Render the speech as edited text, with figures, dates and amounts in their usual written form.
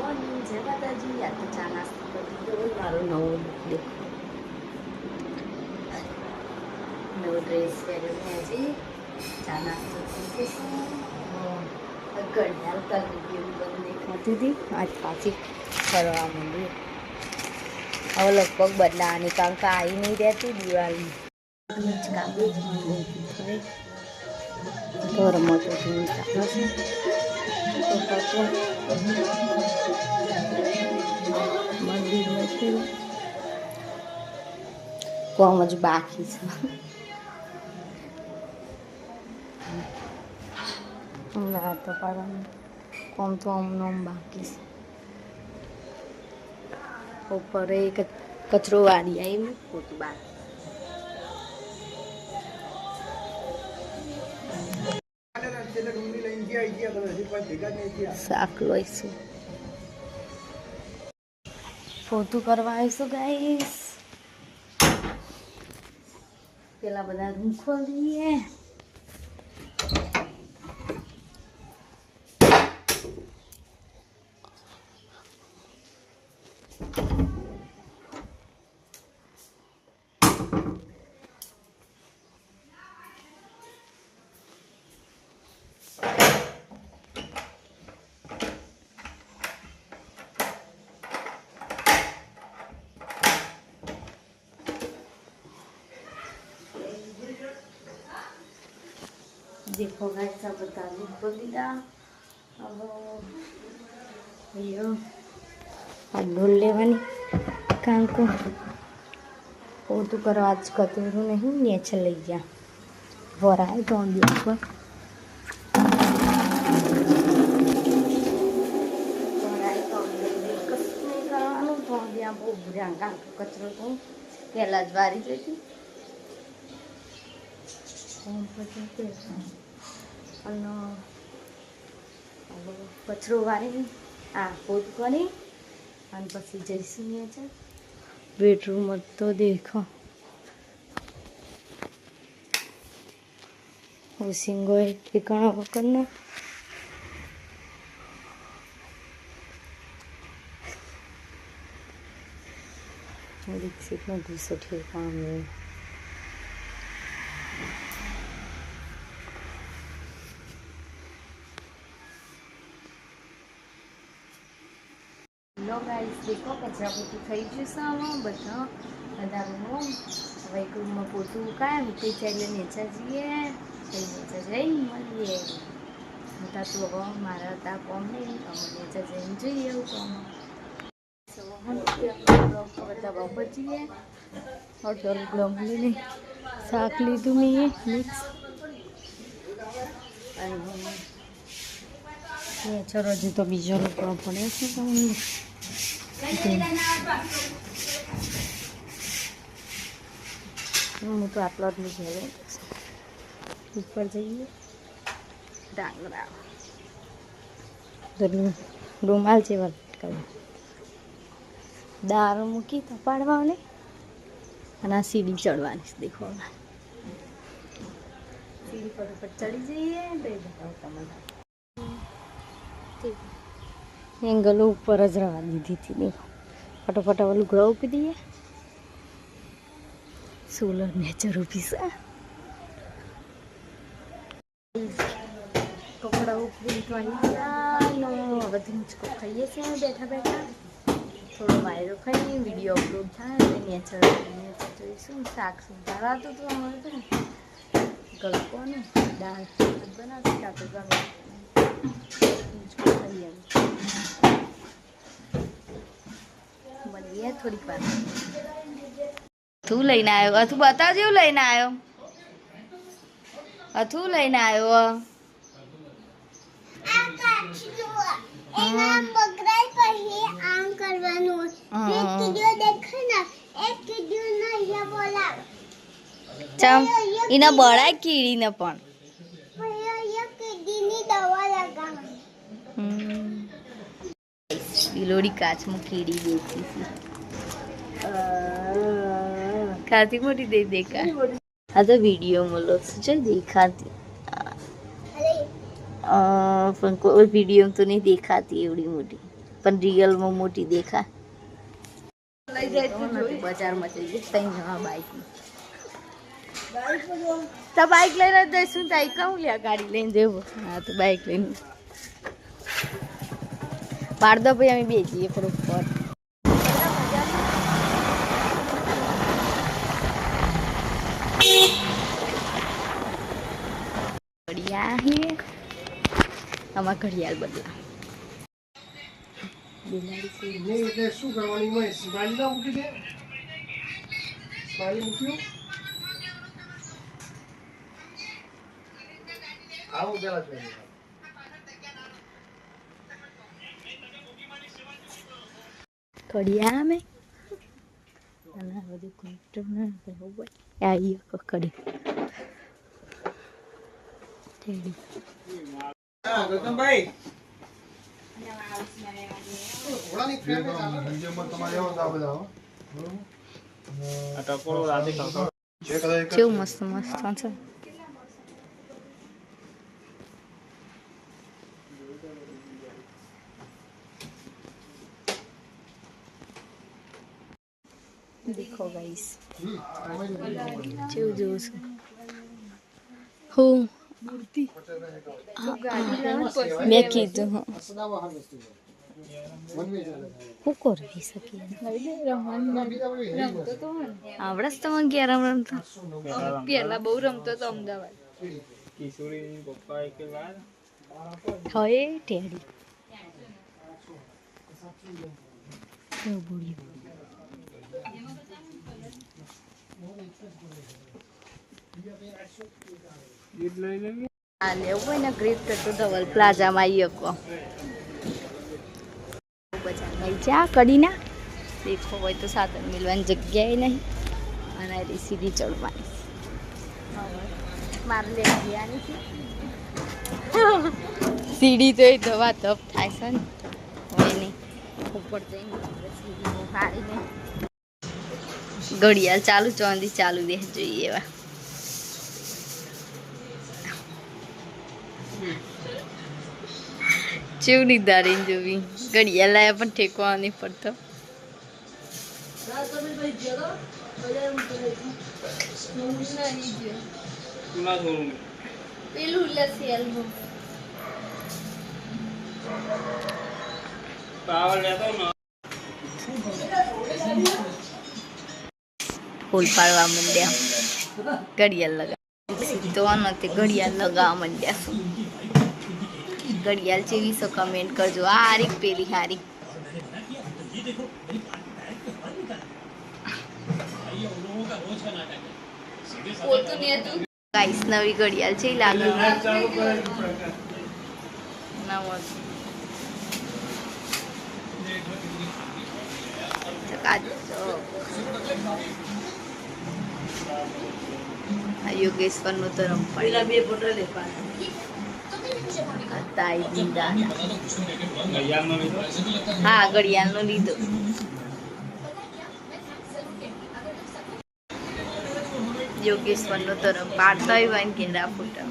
Morning, જય માતાજી. આ તો ચા નાસ્તો કરી દીધો. મારો નવો લુક દેખો, નવો ડ્રેસ પહેર્યો મેં આજે. ચા નાસ્તો થઈ જશે. ઘડિયાળ કરી જેવું બધું દેખાતી હતી. આજ પાછી ફરવા માંડી. હવે લગભગ બદલાવાની, કારણ કે આવી નહીં રહેતી દિવાળી. તો રમતો જોઈ ચાલે છે. મંદિરમાં છે કોમ જ બાકી છે. હમણાં તો પાડવાનું કોમ તો આમ બાકી છે. ઉપર એક કચરો વાળી આવી ખોટું બાકી. શાક લઈશું, ફોટું કરવા આવીશું ગાઈસ. પેલા બધા રૂમ ખોલીએ. देखो गाइस, सब बता दो दीदा. अब यो अब ढोल लेवानी काम को फोटो करो. आज कतरू नहीं नीचे लई गया वराय तो पर कचरो तो पहला ज वारी जती कचरो वारी आ पोत करी અને પછી જઈશું છે બેડરૂમ તો દેખો. સિંગો ઠેકાણા વગરનો દીક્ષિતનો ઘૂસો ઠેકાણો. લો ગાઈસ, દેખો કચરા પોતું થઈ ગયું છે. બધા રૂમો હવે એક રૂમમાં પોતું કાંઈ મૂકી ચાલે નીચે જઈએ. નીચે જઈને મળીએ. મોટા તો હવે મારા હતા કોમ નહીં, અમે નીચે જઈને જોઈએ એવું કોમ. બધા બપોર જઈએ. હોટલ ગ્લોમ લઈને શાક લીધું મેં મિક્સ. અને ચલો હજી તો બીજો લોકો પડે છે. હું તો આટલો જ લીધેલો. ઉપર જઈએ ડાંગરા રૂમાલ જેવા લટકાવ્યું. દાળ મૂકી તપાડવાની અને આ સીડી ચડવાની. દેખો સીડી પર ચડી જઈએ તો એંગલો ઉપર જ રવા દીધી હતી. દેખો ફટોફટ ઓલું ગ્રહ ઉપી દઈએ. સોલર નેચર ઊભી છે. કપડા ઉપરી તો આવી ગયા. હવે ધીંચકો ખાઈએ છીએ બેઠા બેઠા. થોડો વાયરો ખાઈ વિડીયો અપલોડ થાય એટલે નેચર જોઈશું. શાક સુધારાતું હતું અમારે તો ગલકો ને દાળ બનાવતી કાં તો ગમે ખાઈએ. મળીએ થોડીક વાર. તું લઈને આવ્યો અથું બતાવજો. એવું લઈને આવ્યો અથું લઈને આવ્યો. એને બળાય કીડીને પણ બિલોડી કાચમાં કીડી દેખી છે. ખાતી મોટી દે દેખાય. આ તો વિડીયોમાં લો છે દેખાતી. પણ કોઈ વિડીયો તો નહીં દેખાતી એવડી મોટી. પણ રિયલમાં મોટી દેખા લઈ જાય તો બજારમાં જઈએ તઈ જવા બાઈક તો બાઈક લઈને જઈશું તાઈ કહું લ્યા ગાડી લઈને જવું હા તો બાઈક લઈને પાડ દો ભાઈ અમે બે જઈએ પર ઉપર ઘડિયાળ હે આમાં ઘડિયાળ બદલા બિલાડી શું કરવાની હોય સ્માઈલી ના મૂકી દે સ્માઈલી મૂક્યું આવું પેલા જોઈએ ઘડિયાળ મેં અને બધું કોન્ટ્રોલ હોય આવી કકડી ગૌતમભાઈ ઘોડાની ફ્રેમ માં તમારે એવો આ બધા આ ટકોરો રાતે ખાતો કેવું મસ્ત મસ્ત છે देखो गाइस जो जो હું મેં કીધું હું કરી શકીએ આવડે તો મને ક્યારે રમતો પેલા બહુ રમતો હતો અમદાવાદ હવે ટેડી લેવું હોય ને ગ્રિફ્ટ તો ધવલ પ્લાઝામાં આવી શકો બજારમાં જા કડીના દેખો હોય તો સાધન મિલવાની જગ્યાએ નહીં અને સીધી ચડવાની મારે લેવાની સીડી તો એ ધવા ધપ થાય છે ને હોય નહીં ઉપર જઈને સીડી ફાડીને ઘડિયાળ ચાલુ ચોંધી ચાલુ દે જોઈએ એવા ચેવડી દારીને જોવી ઘડિયાળ લાયા પણ ઠેકવા નહીં પડતો પેલું ફૂલ પાડવા માંડ્યા ઘડિયાળ લગા સીધો નથી ઘડિયાળ લગાવવા માંડ્યા શું ઘડિયાળ જેવી છો કમેન્ટ કરજો આ હારી પેલી હારી ગાઈસ નવી ઘડિયાળ છે લાગે યોગેશ્વર નું તો રમપાડી બે ફોટો હા ઘડિયાળ નો લીધો યોગેશ્વર નો તો પાડતા હોય કે ફોટા